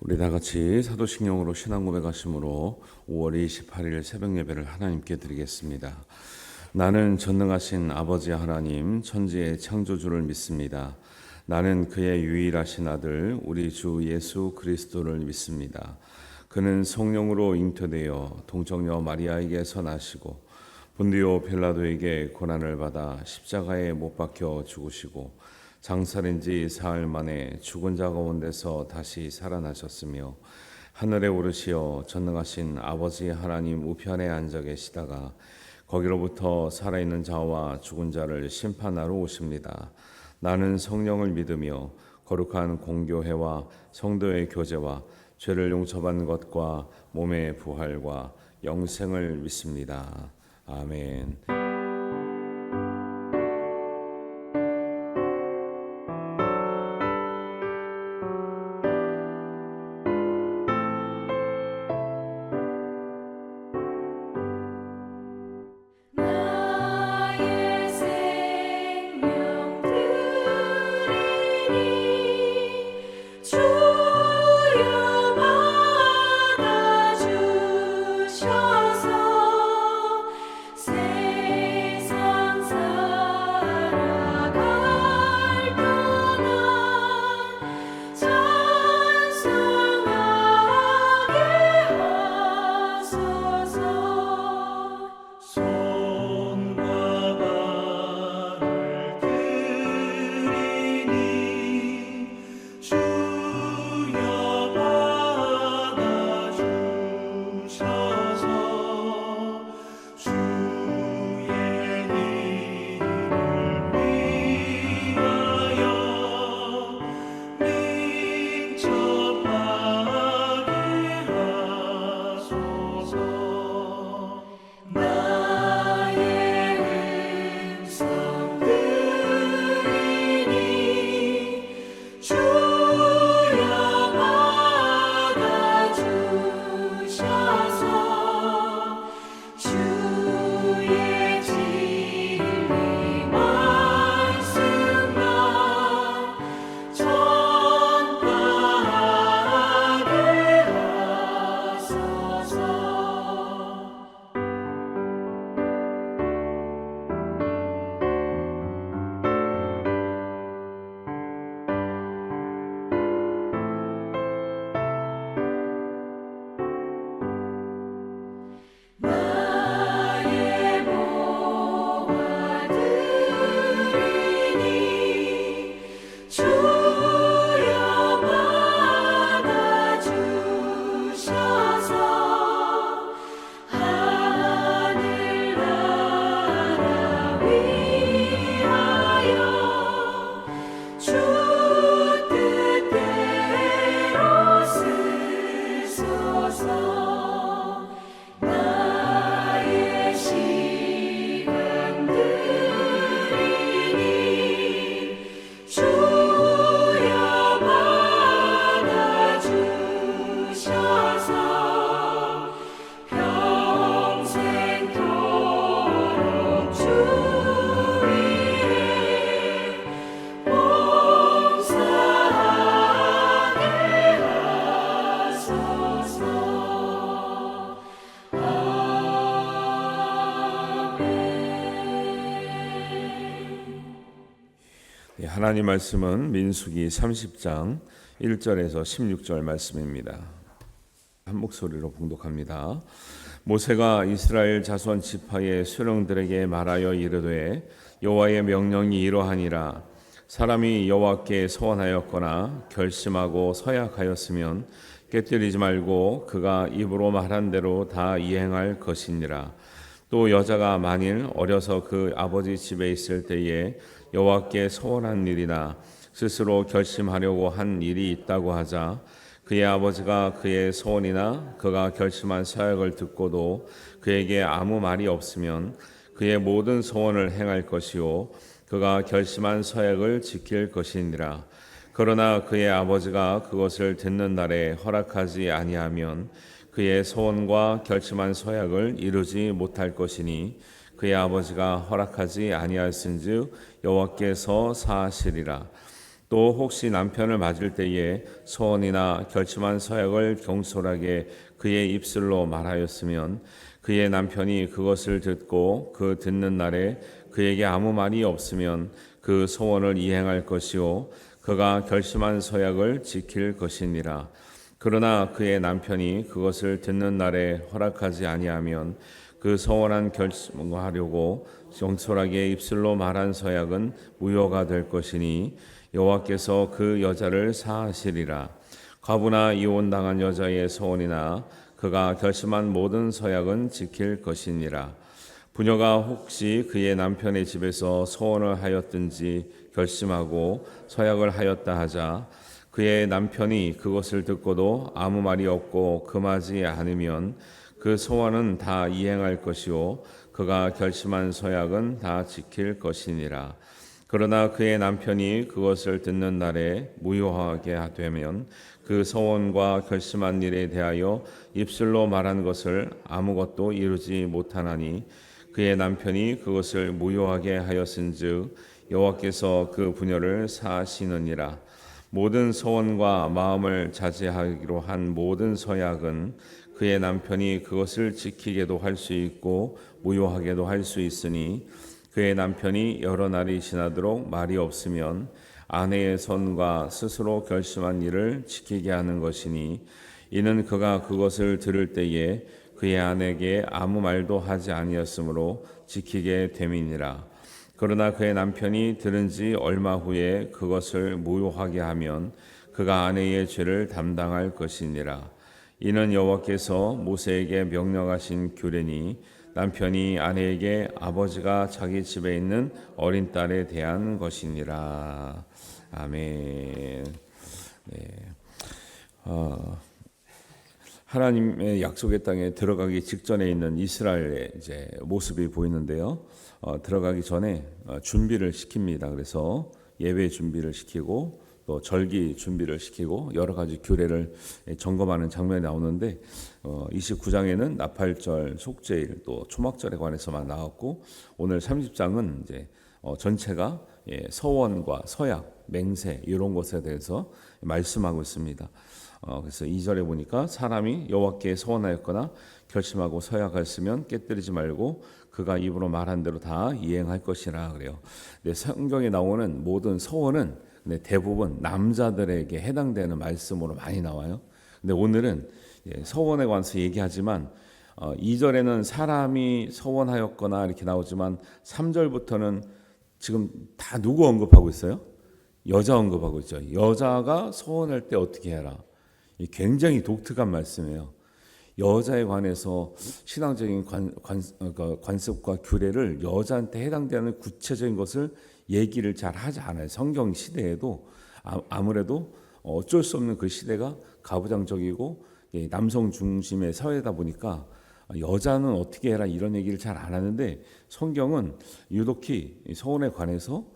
우리 다 같이 사도신경으로 신앙 고백하심으로 5월 28일 새벽 예배를 하나님께 드리겠습니다. 나는 전능하신 아버지 하나님 천지의 창조주를 믿습니다. 나는 그의 유일하신 아들 우리 주 예수 그리스도를 믿습니다. 그는 성령으로 잉태되어 동정녀 마리아에게서 나시고 본디오 빌라도에게 고난을 받아 십자가에 못 박혀 죽으시고 장사된 지 사흘 만에 죽은 자 가운데서 다시 살아나셨으며 하늘에 오르시어 전능하신 아버지 하나님 우편에 앉아 계시다가 거기로부터 살아있는 자와 죽은 자를 심판하러 오십니다. 나는 성령을 믿으며 거룩한 공교회와 성도의 교제와 죄를 용서받는 것과 몸의 부활과 영생을 믿습니다. 아멘. 나의 생명 드리니 주여 받아주셔서 세상 살아갈 동안 찬송하게 하소서. 손과 발을 들이니 주여 받아주셔서 주의 이름을 위하여 민첩하게 하소서. 나의 음성 들으니 주여 받아주셔서 주의 진리 말씀만 전파하게 하소서. 나의 보화 드리니 주여 받아주셔서 하늘나라 위하여 주 뜻대로 쓰소서. 나의 시간 드리니 주여 받아주셔서 평생토록 주 위에 봉사하게 하소서. 하나님 말씀은 민수기 30장 1절에서 16절 말씀입니다. 한 목소리로 봉독합니다. 모세가 이스라엘 자손 지파의 수령들에게 말하여 이르되 여호와의 명령이 이러하니라. 사람이 여호와께 소원하였거나 결심하고 서약하였으면 깨뜨리지 말고 그가 입으로 말한 대로 다 이행할 것이니라. 또 여자가 만일 어려서 그 아버지 집에 있을 때에 여호와께 소원한 일이나 스스로 결심하려고 한 일이 있다고 하자 그의 아버지가 그의 소원이나 그가 결심한 서약을 듣고도 그에게 아무 말이 없으면 그의 모든 소원을 행할 것이요 그가 결심한 서약을 지킬 것이니라. 그러나 그의 아버지가 그것을 듣는 날에 허락하지 아니하면 그의 소원과 결심한 서약을 이루지 못할 것이니 그의 아버지가 허락하지 아니하였은즉 여호와께서 사하시리라. 또 혹시 남편을 맞을 때에 소원이나 결심한 서약을 경솔하게 그의 입술로 말하였으면 그의 남편이 그것을 듣고 그 듣는 날에 그에게 아무 말이 없으면 그 소원을 이행할 것이요 그가 결심한 서약을 지킬 것이니라. 그러나 그의 남편이 그것을 듣는 날에 허락하지 아니하면 그 서원한 결심하려고 경솔하게 입술로 말한 서약은 무효가 될 것이니 여호와께서 그 여자를 사하시리라. 과부나 이혼당한 여자의 소원이나 그가 결심한 모든 서약은 지킬 것이니라. 부녀가 혹시 그의 남편의 집에서 소원을 하였든지 결심하고 서약을 하였다 하자 그의 남편이 그것을 듣고도 아무 말이 없고 금하지 않으면 그 소원은 다 이행할 것이요 그가 결심한 서약은 다 지킬 것이니라. 그러나 그의 남편이 그것을 듣는 날에 무효하게 되면 그 서원과 결심한 일에 대하여 입술로 말한 것을 아무것도 이루지 못하나니 그의 남편이 그것을 무효하게 하였은즉 여호와께서 그 부녀를 사하시느니라. 모든 서원과 마음을 자제하기로 한 모든 서약은 그의 남편이 그것을 지키게도 할 수 있고 무효하게도 할 수 있으니 그의 남편이 여러 날이 지나도록 말이 없으면 아내의 손과 스스로 결심한 일을 지키게 하는 것이니 이는 그가 그것을 들을 때에 그의 아내에게 아무 말도 하지 아니었으므로 지키게 됨이니라. 그러나 그의 남편이 들은 지 얼마 후에 그것을 무효하게 하면 그가 아내의 죄를 담당할 것이니라. 이는 여호와께서 모세에게 명령하신 규례니 남편이 아내에게 아버지가 자기 집에 있는 어린 딸에 대한 것이니라. 아멘. 네. 하나님의 약속의 땅에 들어가기 직전에 있는 이스라엘의 이제 모습이 보이는데요. 들어가기 전에 준비를 시킵니다. 그래서 예배 준비를 시키고 또 절기 준비를 시키고 여러 가지 규례를 점검하는 장면이 나오는데 29장에는 나팔절, 속죄일, 또 초막절에 관해서만 나왔고 오늘 30장은 이제 전체가 서원과 서약, 맹세 이런 것에 대해서 말씀하고 있습니다. 그래서 2절에 보니까 사람이 여호와께 서원하였거나 결심하고 서약하였으면 깨뜨리지 말고 그가 입으로 말한 대로 다 이행할 것이라 그래요. 근데 성경에 나오는 모든 서원은 대부분 남자들에게 해당되는 말씀으로 많이 나와요. 근데 오늘은 서원에 관해서 얘기하지만 2절에는 사람이 서원하였거나 이렇게 나오지만 3절부터는 지금 다 누구 언급하고 있어요? 여자 언급하고 있죠. 여자가 서원할 때 어떻게 해라. 굉장히 독특한 말씀이에요. 여자에 관해서 신앙적인 관습과 규례를 여자한테 해당되는 구체적인 것을 얘기를 잘 하지 않아요. 성경 시대에도 아무래도 어쩔 수 없는 그 시대가 가부장적이고 남성 중심의 사회다 보니까 여자는 어떻게 해라 이런 얘기를 잘 안 하는데 성경은 유독히 서원에 관해서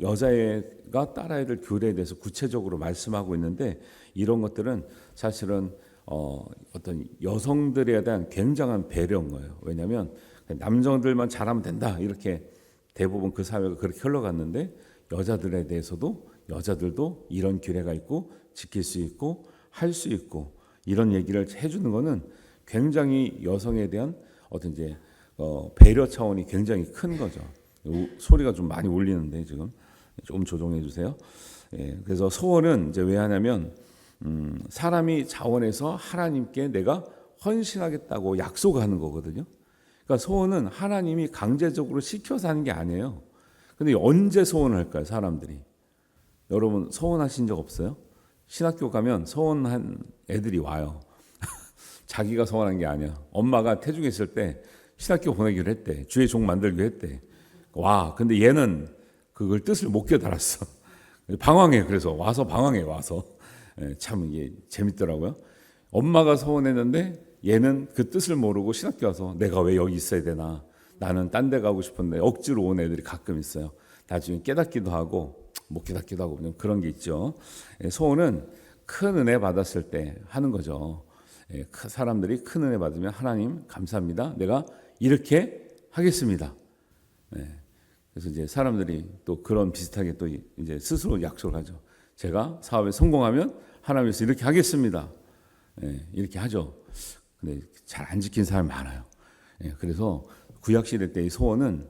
여자가 따라야 될 규례에 대해서 구체적으로 말씀하고 있는데 이런 것들은 사실은 어떤 여성들에 대한 굉장한 배려인 거예요. 왜냐하면 남성들만 잘하면 된다 이렇게 대부분 그 사회가 그렇게 흘러갔는데 여자들에 대해서도 여자들도 이런 규례가 있고 지킬 수 있고 할 수 있고 이런 얘기를 해주는 것은 굉장히 여성에 대한 어떤 이제 배려 차원이 굉장히 큰 거죠. 소리가 좀 많이 울리는데 지금 조금 조정해 주세요. 그래서 소원은 이제 왜 하냐면 사람이 자원해서 하나님께 내가 헌신하겠다고 약속하는 거거든요. 그러니까 소원은 하나님이 강제적으로 시켜서 하는 게 아니에요. 근데 언제 소원할까요, 사람들이? 여러분 소원하신 적 없어요? 신학교 가면 소원한 애들이 와요. 자기가 소원한 게 아니야. 엄마가 태중에 있을 때 신학교 보내기로 했대. 주의 종 만들기로 했대. 와, 근데 얘는 그걸 뜻을 못 깨달았어. 방황해. 그래서 와서 방황해 와서. 참 이게 재밌더라고요. 엄마가 소원했는데 얘는 그 뜻을 모르고 신학교 와서 내가 왜 여기 있어야 되나. 나는 딴 데 가고 싶은데 억지로 온 애들이 가끔 있어요. 나중에 깨닫기도 하고 못 깨닫기도 하고 그런 게 있죠. 소원은 큰 은혜 받았을 때 하는 거죠. 사람들이 큰 은혜 받으면 하나님 감사합니다. 내가 이렇게 하겠습니다. 그래서 이제 사람들이 또 그런 비슷하게 또 이제 스스로 약속을 하죠. 제가 사업에 성공하면 하나님께서 이렇게 하겠습니다. 이렇게 하죠. 근데 잘 안 지킨 사람이 많아요. 그래서 구약시대 때 이 소원은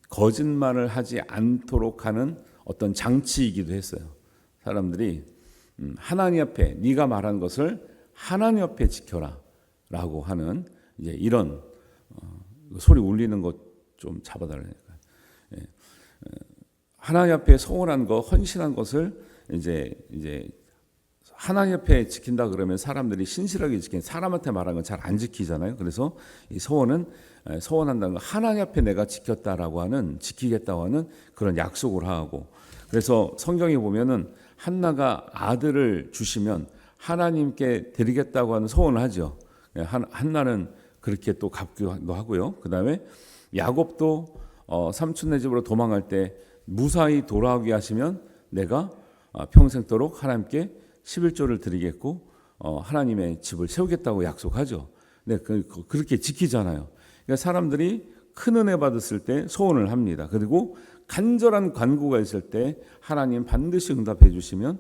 거짓말을 하지 않도록 하는 어떤 장치이기도 했어요. 사람들이 하나님 앞에 네가 말한 것을 하나님 앞에 지켜라라고 하는 이제 이런 소리 울리는 것 좀 잡아달라니까. 하나님 앞에 소원한 거, 헌신한 것을 이제 하나님 앞에 지킨다 그러면 사람들이 신실하게 사람한테 말하는 건 잘 안 지키잖아요. 그래서 이 소원은 소원한다는 건 하나님 앞에 내가 지켰다라고 하는 지키겠다고 하는 그런 약속을 하고 그래서 성경에 보면은 한나가 아들을 주시면 하나님께 드리겠다고 하는 소원을 하죠. 한나는 그렇게 또 갚기도 하고요. 그 다음에 야곱도 삼촌네 집으로 도망갈 때 무사히 돌아오게 하시면 내가 평생도록 하나님께 11조를 드리겠고 하나님의 집을 세우겠다고 약속하죠. 네, 그렇게 지키잖아요. 그러니까 사람들이 큰 은혜 받았을 때 소원을 합니다. 그리고 간절한 간구가 있을 때 하나님 반드시 응답해 주시면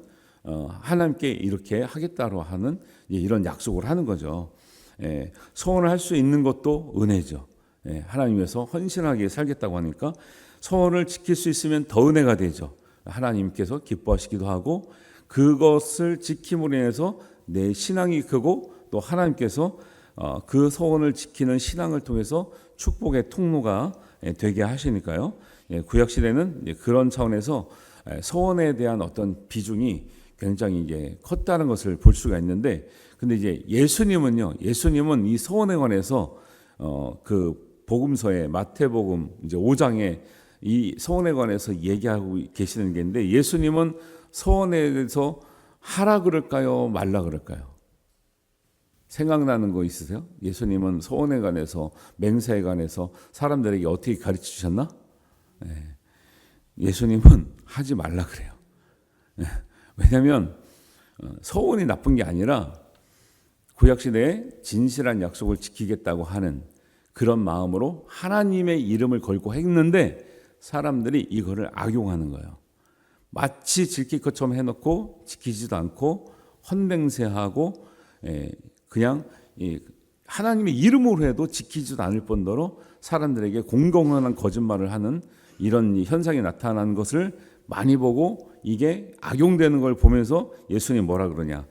하나님께 이렇게 하겠다고 하는 이런 약속을 하는 거죠. 소원을 할 수 있는 것도 은혜죠. 하나님 위해서 헌신하게 살겠다고 하니까 소원을 지킬 수 있으면 더 은혜가 되죠. 하나님께서 기뻐하시기도 하고 그것을 지킴으로 인해서 내 신앙이 크고 또 하나님께서 그 소원을 지키는 신앙을 통해서 축복의 통로가 되게 하시니까요. 구약 시대는 그런 차원에서 소원에 대한 어떤 비중이 굉장히 이제 컸다는 것을 볼 수가 있는데, 근데 이제 예수님은 이 소원에 관해서 그 복음서에 마태복음 이제 5장에 이 소원에 관해서 얘기하고 계시는 게 있는데 예수님은 소원에 대해서 하라 그럴까요? 말라 그럴까요? 생각나는 거 있으세요? 예수님은 소원에 관해서 맹세에 관해서 사람들에게 어떻게 가르쳐 주셨나? 예수님은 하지 말라 그래요. 왜냐하면 소원이 나쁜 게 아니라 구약시대에 진실한 약속을 지키겠다고 하는 그런 마음으로 하나님의 이름을 걸고 했는데 사람들이 이거를 악용하는 거예요. 마치 지킬 것처럼 해놓고 지키지도 않고 헌맹세하고 그냥 하나님의 이름으로 해도 지키지도 않을 뿐더러 사람들에게 공공연한 거짓말을 하는 이런 현상이 나타나는 것을 많이 보고 이게 악용되는 걸 보면서 예수님 뭐라 그러냐.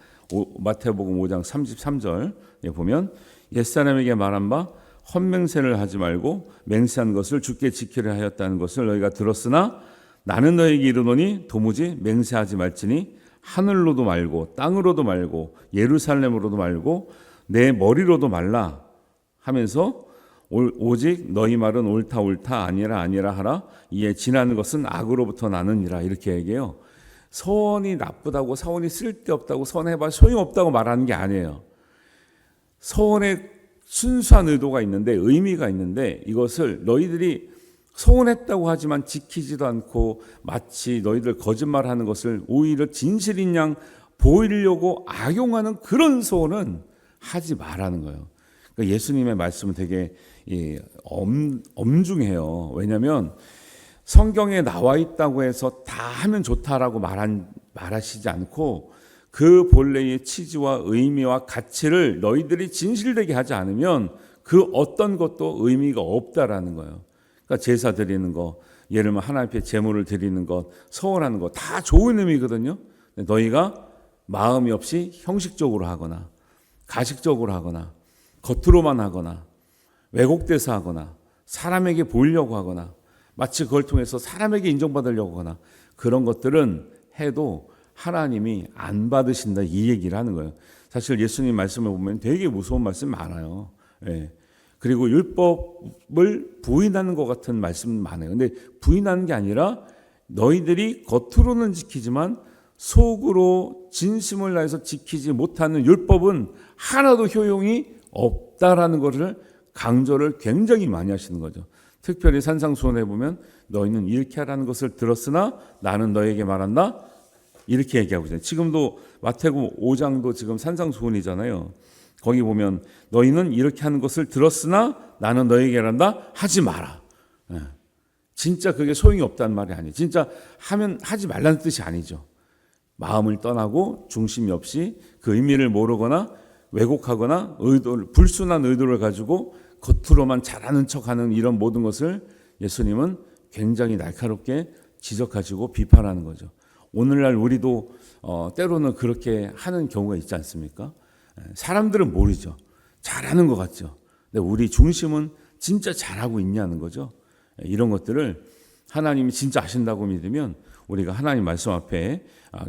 마태복음 5장 33절에 보면 옛사람에게 말한 바 헌맹세를 하지 말고 맹세한 것을 주께 지키려 하였다는 것을 너희가 들었으나 나는 너희에게 이르노니 도무지 맹세하지 말지니 하늘로도 말고 땅으로도 말고 예루살렘으로도 말고 내 머리로도 말라 하면서 오직 너희 말은 옳다 아니라 하라 이에 지나는 것은 악으로부터 나느니라 이렇게 얘기해요. 소원이 나쁘다고 소원이 쓸데없다고 소원해봐 소용없다고 말하는 게 아니에요. 소원에 순수한 의도가 있는데 의미가 있는데 이것을 너희들이 소원했다고 하지만 지키지도 않고 마치 너희들 거짓말하는 것을 오히려 진실인 양 보이려고 악용하는 그런 소원은 하지 말라는 거예요. 그러니까 예수님의 말씀은 되게 엄중해요. 왜냐하면 성경에 나와 있다고 해서 다 하면 좋다라고 말하시지 않고 그 본래의 취지와 의미와 가치를 너희들이 진실되게 하지 않으면 그 어떤 것도 의미가 없다라는 거예요. 그러니까 제사 드리는 거, 예를 들면 하나님 앞에 제물을 드리는 것, 소원하는 거 다 좋은 의미거든요. 너희가 마음이 없이 형식적으로 하거나 가식적으로 하거나 겉으로만 하거나 왜곡돼서 하거나 사람에게 보이려고 하거나 마치 그걸 통해서 사람에게 인정받으려고 하거나 그런 것들은 해도 하나님이 안 받으신다 이 얘기를 하는 거예요. 사실 예수님 말씀을 보면 되게 무서운 말씀 많아요. 그리고 율법을 부인하는 것 같은 말씀 많아요. 근데 부인하는 게 아니라 너희들이 겉으로는 지키지만 속으로 진심을 다해서 지키지 못하는 율법은 하나도 효용이 없다라는 것을 강조를 굉장히 많이 하시는 거죠. 특별히 산상수훈에 보면 너희는 이렇게 하라는 것을 들었으나 나는 너에게 말한다 이렇게 얘기하고 있잖아요. 지금도 마태복음 5장도 지금 산상수훈이잖아요. 거기 보면 너희는 이렇게 하는 것을 들었으나 나는 너에게 말한다 하지 마라. 진짜 그게 소용이 없다는 말이 아니에요. 진짜 하면 하지 말라는 뜻이 아니죠. 마음을 떠나고 중심이 없이 그 의미를 모르거나 왜곡하거나 불순한 의도를 가지고 겉으로만 잘하는 척하는 이런 모든 것을 예수님은 굉장히 날카롭게 지적하시고 비판하는 거죠. 오늘날 우리도 때로는 그렇게 하는 경우가 있지 않습니까? 사람들은 모르죠. 잘하는 것 같죠. 근데 우리 중심은 진짜 잘하고 있냐는 거죠. 이런 것들을 하나님이 진짜 아신다고 믿으면 우리가 하나님 말씀 앞에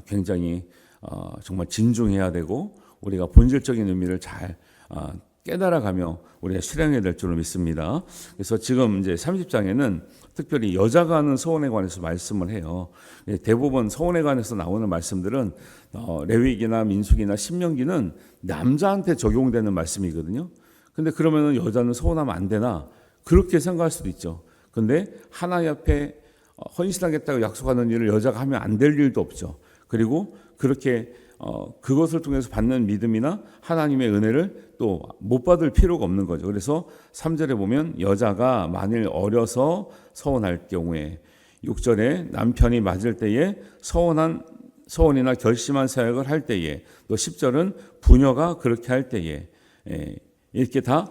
굉장히 정말 진중해야 되고 우리가 본질적인 의미를 잘 깨달아가며 우리가 실행해야 될 줄로 믿습니다. 그래서 지금 이제 30장에는 특별히 여자가 하는 서원에 관해서 말씀을 해요. 대부분 서원에 관해서 나오는 말씀들은 레위기나 민수기나 신명기는 남자한테 적용되는 말씀이거든요. 근데 그러면은 여자는 서원하면 안 되나? 그렇게 생각할 수도 있죠. 근데 하나님 앞에 헌신하겠다고 약속하는 일을 여자가 하면 안 될 일도 없죠. 그리고 그렇게 그것을 통해서 받는 믿음이나 하나님의 은혜를 또 못 받을 필요가 없는 거죠. 그래서 3절에 보면 여자가 만일 어려서 서원할 경우에 6절에 남편이 맞을 때에 서원이나 결심한 사역을 할 때에 또 10절은 부녀가 그렇게 할 때에 이렇게 다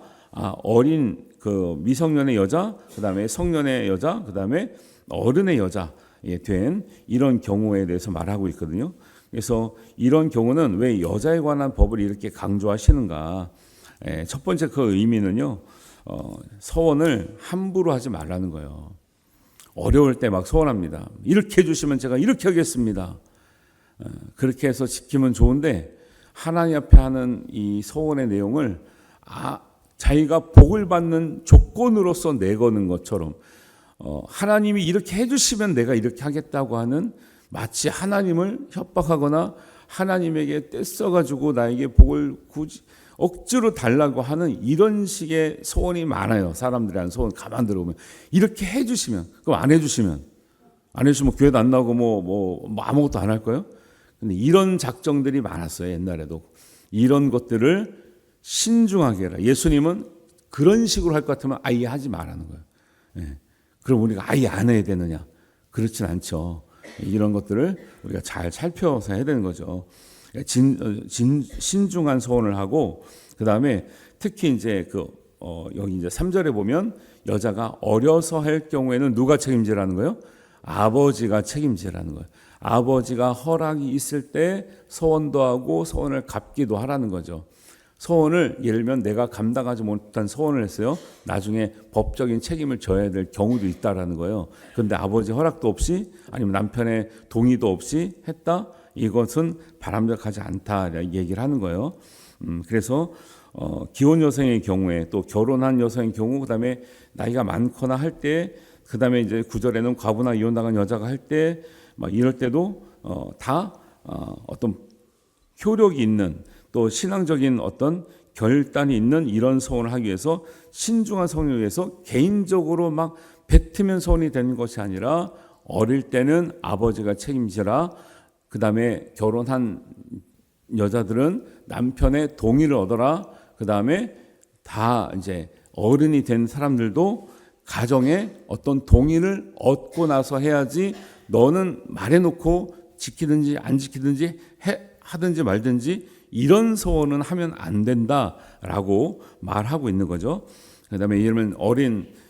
어린 그 미성년의 여자, 그다음에 성년의 여자, 그다음에 어른의 여자에 된 이런 경우에 대해서 말하고 있거든요. 그래서 이런 경우는 왜 여자에 관한 법을 이렇게 강조하시는가? 첫 번째 그 의미는요, 서원을 함부로 하지 말라는 거예요. 어려울 때 막 서원합니다. 이렇게 해주시면 제가 이렇게 하겠습니다. 그렇게 해서 지키면 좋은데 하나님 앞에 하는 이 서원의 내용을 자기가 복을 받는 조건으로서 내거는 것처럼 하나님이 이렇게 해주시면 내가 이렇게 하겠다고 하는 마치 하나님을 협박하거나 하나님에게 떼써가지고 나에게 복을 굳이 억지로 달라고 하는 이런 식의 소원이 많아요. 사람들이 하는 소원 가만 들어보면 이렇게 해주시면, 그럼 안 해주시면 교회도 안 나오고 뭐 아무것도 안 할 거예요. 근데 이런 작정들이 많았어요. 옛날에도 이런 것들을 신중하게 해라. 예수님은 그런 식으로 할 것 같으면 아예 하지 말라는 거예요. 그럼 우리가 아예 안 해야 되느냐? 그렇진 않죠. 이런 것들을 우리가 잘 살펴서 해야 되는 거죠. 신중한 서원을 하고 그 다음에 특히 이제 여기 이제 3절에 보면 여자가 어려서 할 경우에는 누가 책임지라는 거예요? 아버지가 책임지라는 거예요. 아버지가 허락이 있을 때 서원도 하고 서원을 갚기도 하라는 거죠. 서원을 예를 들면 내가 감당하지 못한 서원을 했어요. 나중에 법적인 책임을 져야 될 경우도 있다라는 거예요. 그런데 아버지 허락도 없이 아니면 남편의 동의도 없이 했다? 이것은 바람직하지 않다 얘기를 하는 거예요. 그래서 기혼 여성의 경우에 또 결혼한 여성의 경우 그다음에 나이가 많거나 할 때 그다음에 이제 9절에는 과부나 이혼당한 여자가 할 때 막 이럴 때도 다 어떤 효력이 있는 또 신앙적인 어떤 결단이 있는 이런 서원을 하기 위해서 신중한 서원을 위해서 개인적으로 막 뱉으면 서원이 되는 것이 아니라 어릴 때는 아버지가 책임지라. 그 다음에 결혼한 여자들은 남편의 동의를 얻어라. 그 다음에 다 이제 어른이 된 사람들도 가정에 어떤 동의를 얻고 나서 해야지 너는 말해놓고 지키든지 안 지키든지 하든지 말든지 이런 서원은 하면 안 된다라고 말하고 있는 거죠. 그다음에 예를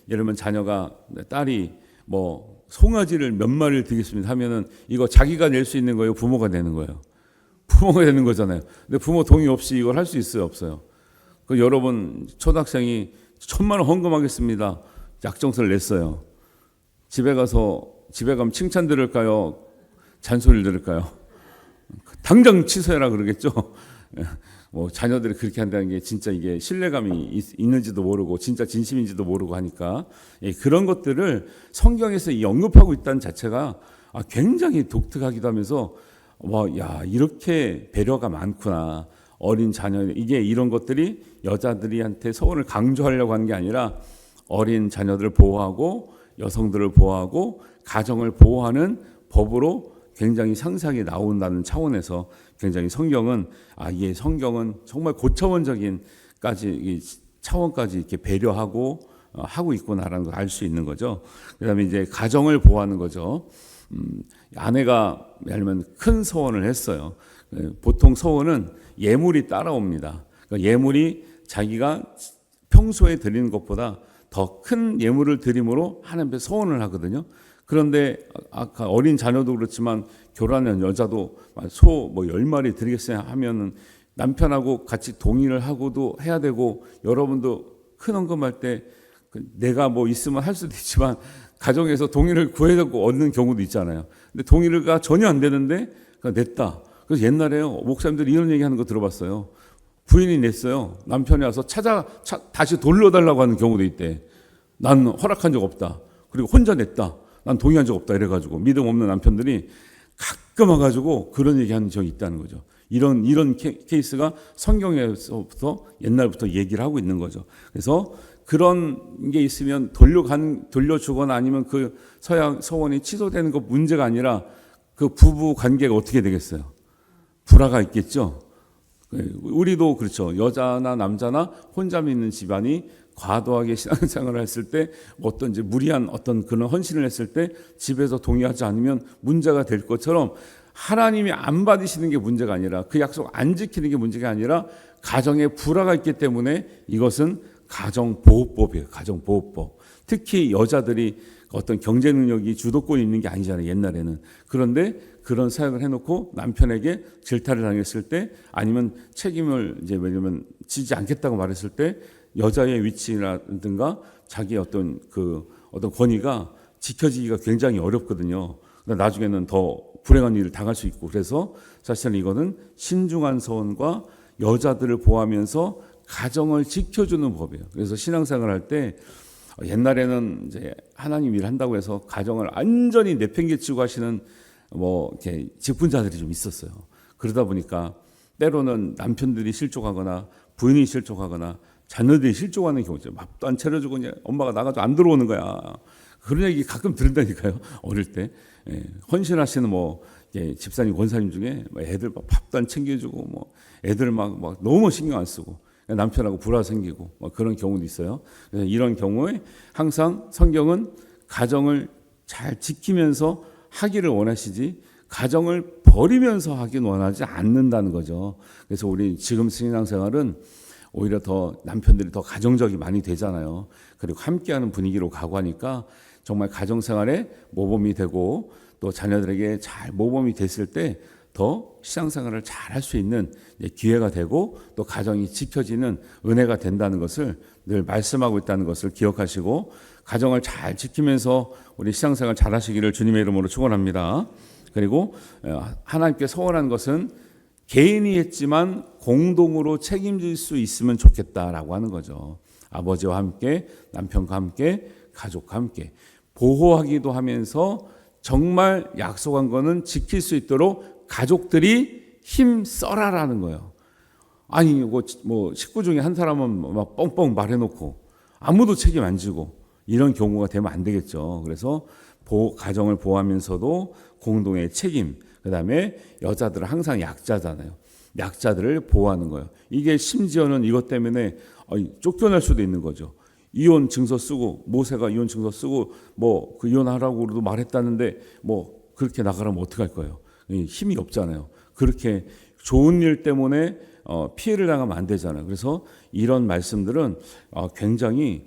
들면 자녀가 딸이 뭐 송아지를 몇 마리를 드리겠습니다 하면은 이거 자기가 낼 수 있는 거예요, 부모가 내는 거예요? 부모가 내는 거잖아요. 근데 부모 동의 없이 이걸 할 수 있어요, 없어요? 그 여러분 초등학생이 1,000만 원 헌금하겠습니다. 약정서를 냈어요. 집에 가면 칭찬 들을까요? 잔소리를 들을까요? 당장 취소해라 그러겠죠. 뭐 자녀들이 그렇게 한다는 게 진짜 이게 신뢰감이 있는지도 모르고 진짜 진심인지도 모르고 하니까 그런 것들을 성경에서 언급하고 있다는 자체가 굉장히 독특하기도 하면서 야 이렇게 배려가 많구나. 어린 자녀 이게 이런 것들이 여자들이한테 서원을 강조하려고 하는 게 아니라 어린 자녀들을 보호하고 여성들을 보호하고 가정을 보호하는 법으로 굉장히 상세하게 나온다는 차원에서 굉장히 성경은 정말 고차원적인 차원까지 이렇게 배려하고 하고 있구나라는 걸 알 수 있는 거죠. 그다음에 이제 가정을 보호하는 거죠. 아내가 예를 들면 큰 소원을 했어요. 보통 소원은 예물이 따라옵니다. 그러니까 예물이 자기가 평소에 드리는 것보다 더 큰 예물을 드림으로 하나님께 소원을 하거든요. 그런데 아까 어린 자녀도 그렇지만 결혼한 여자도 소 뭐 10마리 드리겠어요 하면은 남편하고 같이 동의를 하고도 해야 되고, 여러분도 큰 헌금할 때 내가 뭐 있으면 할 수도 있지만 가정에서 동의를 구해갖고 얻는 경우도 있잖아요. 근데 동의가 전혀 안 되는데 냈다. 그래서 옛날에요, 목사님들이 이런 얘기하는 거 들어봤어요. 부인이 냈어요. 남편이 와서 다시 돌려달라고 하는 경우도 있대. 난 허락한 적 없다. 그리고 혼자 냈다. 난 동의한 적 없다. 이래가지고 믿음 없는 남편들이 가끔 와가지고 그런 얘기하는 적이 있다는 거죠. 이런 케이스가 성경에서부터 옛날부터 얘기를 하고 있는 거죠. 그래서 그런 게 있으면 돌려주거나 아니면 그 서원이 취소되는 거 문제가 아니라 그 부부 관계가 어떻게 되겠어요? 불화가 있겠죠. 우리도 그렇죠. 여자나 남자나 혼자 믿는 집안이 과도하게 신앙생활을 했을 때 어떤 이제 무리한 어떤 그런 헌신을 했을 때 집에서 동의하지 않으면 문제가 될 것처럼, 하나님이 안 받으시는 게 문제가 아니라, 그 약속 안 지키는 게 문제가 아니라 가정에 불화가 있기 때문에 이것은 가정보호법이에요. 가정보호법. 특히 여자들이 어떤 경제 능력이 주도권이 있는 게 아니잖아요, 옛날에는. 그런데 그런 사역을 해놓고 남편에게 질타를 당했을 때, 아니면 책임을 이제 왜냐면 지지 않겠다고 말했을 때 여자의 위치라든가 자기 어떤 권위가 지켜지기가 굉장히 어렵거든요. 나중에는 더 불행한 일을 당할 수 있고, 그래서 사실은 이거는 신중한 서원과 여자들을 보호하면서 가정을 지켜주는 법이에요. 그래서 신앙생활 할 때 옛날에는 이제 하나님 일 한다고 해서 가정을 완전히 내팽개치고 하시는 뭐 이렇게 직분자들이 좀 있었어요. 그러다 보니까 때로는 남편들이 실족하거나 부인이 실족하거나 자녀들이 실족하는 경우죠. 밥도 안 차려주고 그냥 엄마가 나가도 안 들어오는 거야. 그런 얘기 가끔 들은다니까요. 어릴 때 헌신하시는 뭐 집사님 권사님 중에 애들 밥도 안 챙겨주고 뭐 애들 막 너무 신경 안 쓰고 남편하고 불화 생기고 그런 경우도 있어요. 그래서 이런 경우에 항상 성경은 가정을 잘 지키면서 하기를 원하시지 가정을 버리면서 하긴 원하지 않는다는 거죠. 그래서 우리 지금 신앙생활은 오히려 더 남편들이 더 가정적이 많이 되잖아요. 그리고 함께하는 분위기로 가고 하니까 정말 가정생활에 모범이 되고 또 자녀들에게 잘 모범이 됐을 때 더 신앙생활을 잘 할 수 있는 기회가 되고 또 가정이 지켜지는 은혜가 된다는 것을 늘 말씀하고 있다는 것을 기억하시고 가정을 잘 지키면서 우리 신앙생활 잘 하시기를 주님의 이름으로 축원합니다. 그리고 하나님께 소원한 것은 개인이 했지만 공동으로 책임질 수 있으면 좋겠다라고 하는 거죠. 아버지와 함께, 남편과 함께, 가족과 함께 보호하기도 하면서 정말 약속한 거는 지킬 수 있도록 가족들이 힘 써라라는 거예요. 아니 뭐 식구 중에 한 사람은 막 뻥뻥 말해놓고 아무도 책임 안 지고 이런 경우가 되면 안 되겠죠. 그래서 가정을 보호하면서도 공동의 책임, 그다음에 여자들은 항상 약자잖아요. 약자들을 보호하는 거예요. 이게 심지어는 이것 때문에 쫓겨날 수도 있는 거죠. 이혼 증서 쓰고 모세가 이혼 증서 쓰고 뭐 그 이혼하라고도 말했다는데 뭐 그렇게 나가라면 어떡할 거예요? 힘이 없잖아요. 그렇게 좋은 일 때문에 피해를 당하면 안 되잖아요. 그래서 이런 말씀들은 굉장히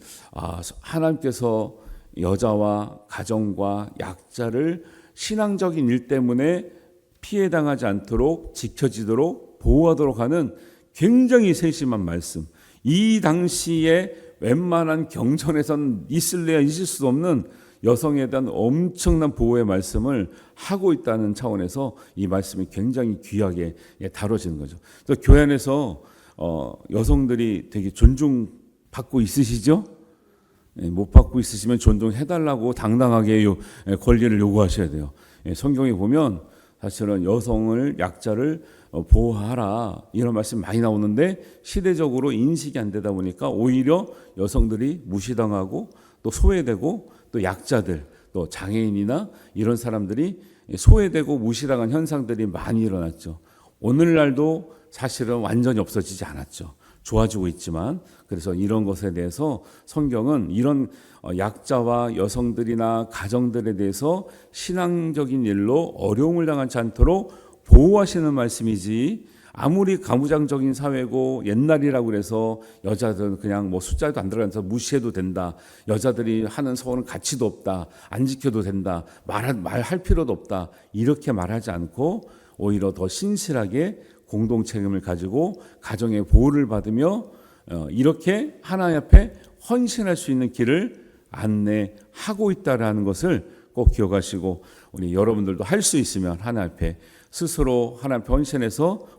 하나님께서 여자와 가정과 약자를 신앙적인 일 때문에 피해 당하지 않도록 지켜지도록 보호하도록 하는 굉장히 세심한 말씀. 이 당시에 웬만한 경전에선 있을래야 있을 수 없는 여성에 대한 엄청난 보호의 말씀을 하고 있다는 차원에서 이 말씀이 굉장히 귀하게 다뤄지는 거죠. 또 교회 안에서 여성들이 되게 존중받고 있으시죠? 못 받고 있으시면 존중해달라고 당당하게 권리를 요구하셔야 돼요. 성경에 보면 사실은 여성을 약자를 보호하라 이런 말씀 많이 나오는데 시대적으로 인식이 안 되다 보니까 오히려 여성들이 무시당하고 또 소외되고 또 약자들 또 장애인이나 이런 사람들이 소외되고 무시당한 현상들이 많이 일어났죠. 오늘날도 사실은 완전히 없어지지 않았죠. 좋아지고 있지만, 그래서 이런 것에 대해서 성경은 이런 약자와 여성들이나 가정들에 대해서 신앙적인 일로 어려움을 당하지 않도록 보호하시는 말씀이지, 아무리 가부장적인 사회고 옛날이라고 그래서 여자들은 그냥 뭐 숫자도 안 들어가서 무시해도 된다, 여자들이 하는 서원은 가치도 없다, 안 지켜도 된다, 말할 필요도 없다, 이렇게 말하지 않고 오히려 더 신실하게 공동 책임을 가지고 가정의 보호를 받으며 이렇게 하나님 앞에 헌신할 수 있는 길을 안내하고 있다라는 것을 꼭 기억하시고, 우리 여러분들도 할 수 있으면 하나님 앞에 스스로 하나님 앞에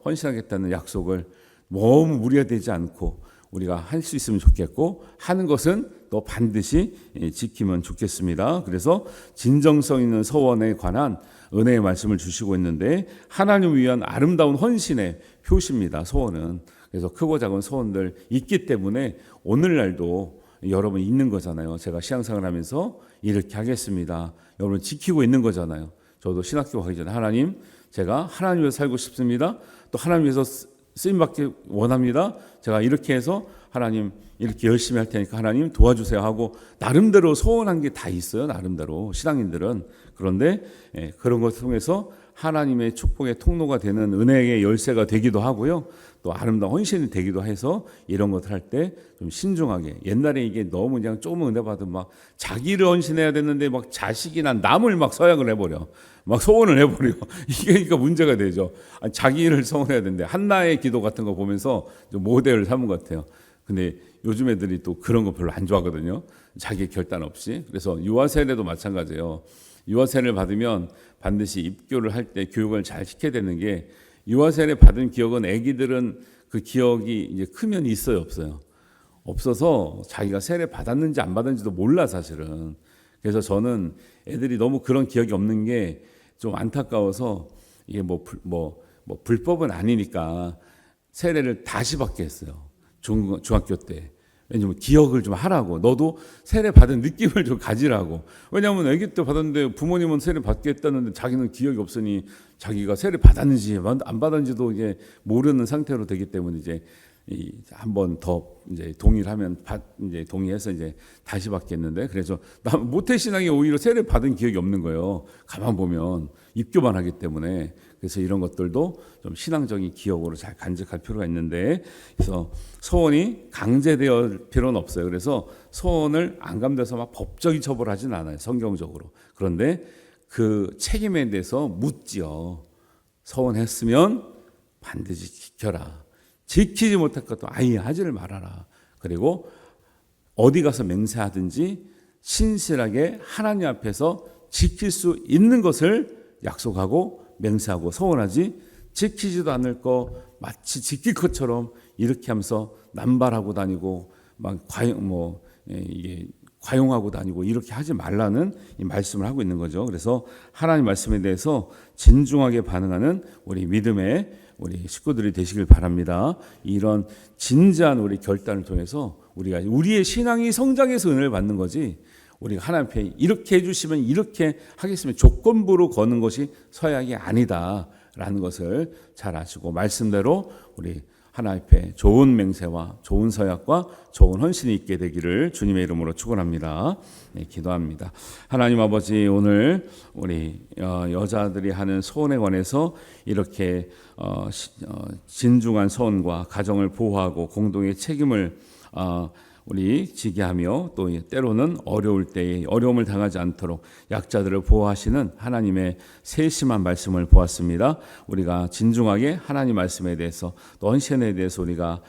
헌신하겠다는 약속을 너무 무리되지 않고 우리가 할 수 있으면 좋겠고, 하는 것은 또 반드시 지키면 좋겠습니다. 그래서 진정성 있는 서원에 관한 은혜의 말씀을 주시고 있는데, 하나님을 위한 아름다운 헌신의 표시입니다, 서원은. 그래서 크고 작은 서원들 있기 때문에 오늘날도 여러분 있는 거잖아요. 제가 신앙생활 하면서 이렇게 하겠습니다, 여러분 지키고 있는 거잖아요. 저도 신학교 가기 전에 하나님, 제가 하나님 위해서 살고 싶습니다, 또 하나님 위해서 쓰임받기 원합니다, 제가 이렇게 해서 하나님 이렇게 열심히 할 테니까 하나님 도와주세요 하고 나름대로 소원한 게 다 있어요, 나름대로 신앙인들은. 그런데 그런 것을 통해서 하나님의 축복의 통로가 되는 은혜의 열쇠가 되기도 하고요, 또 아름다운 헌신이 되기도 해서 이런 것을 할 때 좀 신중하게, 옛날에 이게 너무 그냥 조금 은혜 받으면 막 자기를 헌신해야 되는데 막 자식이나 남을 막 서약을 해버려, 막 소원을 해버려. 이게 그러니까 문제가 되죠. 자기를 서원해야 되는데, 한나의 기도 같은 거 보면서 좀 모델을 삼은 것 같아요. 근데 요즘 애들이 또 그런 거 별로 안 좋아하거든요, 자기 결단 없이. 그래서 유아 세례도 마찬가지예요. 유아 세례를 받으면 반드시 입교를 할 때 교육을 잘 시켜야 되는 게, 유아 세례 받은 기억은 애기들은 그 기억이 이제 크면 있어요, 없어요? 없어서 자기가 세례 받았는지 안 받았는지도 몰라, 사실은. 그래서 저는 애들이 너무 그런 기억이 없는 게 좀 안타까워서, 이게 불법은 아니니까 세례를 다시 받게 했어요, 중학교 때. 왜냐면 기억을 좀 하라고, 너도 세례 받은 느낌을 좀 가지라고. 왜냐하면 아기 때 받았는데 부모님은 세례 받겠다는데 자기는 기억이 없으니 자기가 세례 받았는지 안 받았는지도 이게 모르는 상태로 되기 때문에, 이제 한 번 더 이제 동의를 하면 이제 동의해서 이제 다시 받겠는데, 그래서 나 모태 신앙이 오히려 세례 받은 기억이 없는 거예요, 가만 보면 입교만 하기 때문에. 그래서 이런 것들도 좀 신앙적인 기억으로 잘 간직할 필요가 있는데, 그래서 소원이 강제되어 필요는 없어요. 그래서 소원을 안 감돼서 막 법적인 처벌하지는 않아요, 성경적으로. 그런데 그 책임에 대해서 묻지요. 소원했으면 반드시 지켜라, 지키지 못할 것도 아예 하지를 말아라. 그리고 어디 가서 맹세하든지 신실하게 하나님 앞에서 지킬 수 있는 것을 약속하고 맹세하고 소원하지, 지키지도 않을 거 마치 지킬 것처럼 이렇게 하면서 남발하고 다니고 막 이게 과용하고 다니고 이렇게 하지 말라는 이 말씀을 하고 있는 거죠. 그래서 하나님 말씀에 대해서 진중하게 반응하는 우리 믿음의 우리 식구들이 되시길 바랍니다. 이런 진지한 우리 결단을 통해서 우리가 우리의 신앙이 성장해서 은혜를 받는 거지, 우리가 하나님 앞에 이렇게 해주시면 이렇게 하겠습니다, 조건부로 거는 것이 서약이 아니다라는 것을 잘 아시고, 말씀대로 우리 하나님 앞에 좋은 맹세와 좋은 서약과 좋은 헌신이 있게 되기를 주님의 이름으로 축원합니다. 네, 기도합니다. 하나님 아버지, 오늘 우리 여자들이 하는 소원에 관해서 이렇게 진중한 소원과 가정을 보호하고 공동의 책임을 우리 지게 하며, 또 때로는 어려울 때에 어려움을 당하지 않도록 약자들을 보호하시는 하나님의 세심한 말씀을 보았습니다. 우리가 진중하게 하나님 말씀에 대해서 또 헌신에 대해서 우리가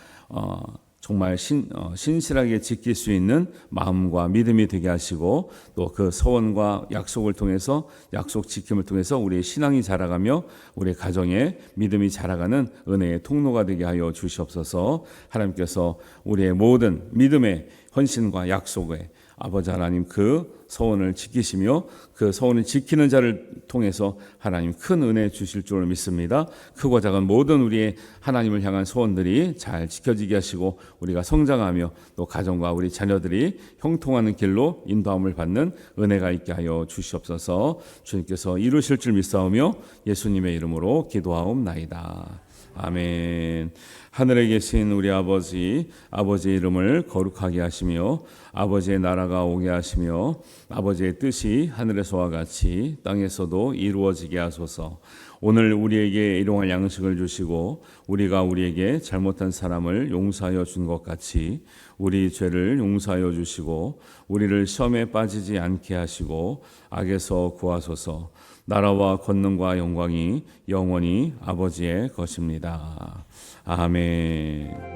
정말 신실하게 지킬 수 있는 마음과 믿음이 되게 하시고, 또 그 서원과 약속을 통해서, 약속 지킴을 통해서 우리의 신앙이 자라가며 우리 가정의 믿음이 자라가는 은혜의 통로가 되게 하여 주시옵소서. 하나님께서 우리의 모든 믿음의 헌신과 약속에 아버지 하나님 그 서원을 지키시며 그 서원을 지키는 자를 통해서 하나님 큰 은혜 주실 줄 믿습니다. 크고 작은 모든 우리의 하나님을 향한 소원들이 잘 지켜지게 하시고, 우리가 성장하며 또 가정과 우리 자녀들이 형통하는 길로 인도함을 받는 은혜가 있게 하여 주시옵소서. 주님께서 이루실 줄 믿사오며 예수님의 이름으로 기도하옵나이다. 아멘. 하늘에 계신 우리 아버지, 아버지의 이름을 거룩하게 하시며 아버지의 나라가 오게 하시며 아버지의 뜻이 하늘에서와 같이 땅에서도 이루어지게 하소서. 오늘 우리에게 일용할 양식을 주시고 우리가 우리에게 잘못한 사람을 용서하여 준 것 같이 우리 죄를 용서하여 주시고 우리를 시험에 빠지지 않게 하시고 악에서 구하소서. 나라와 권능과 영광이 영원히 아버지의 것입니다. 아멘.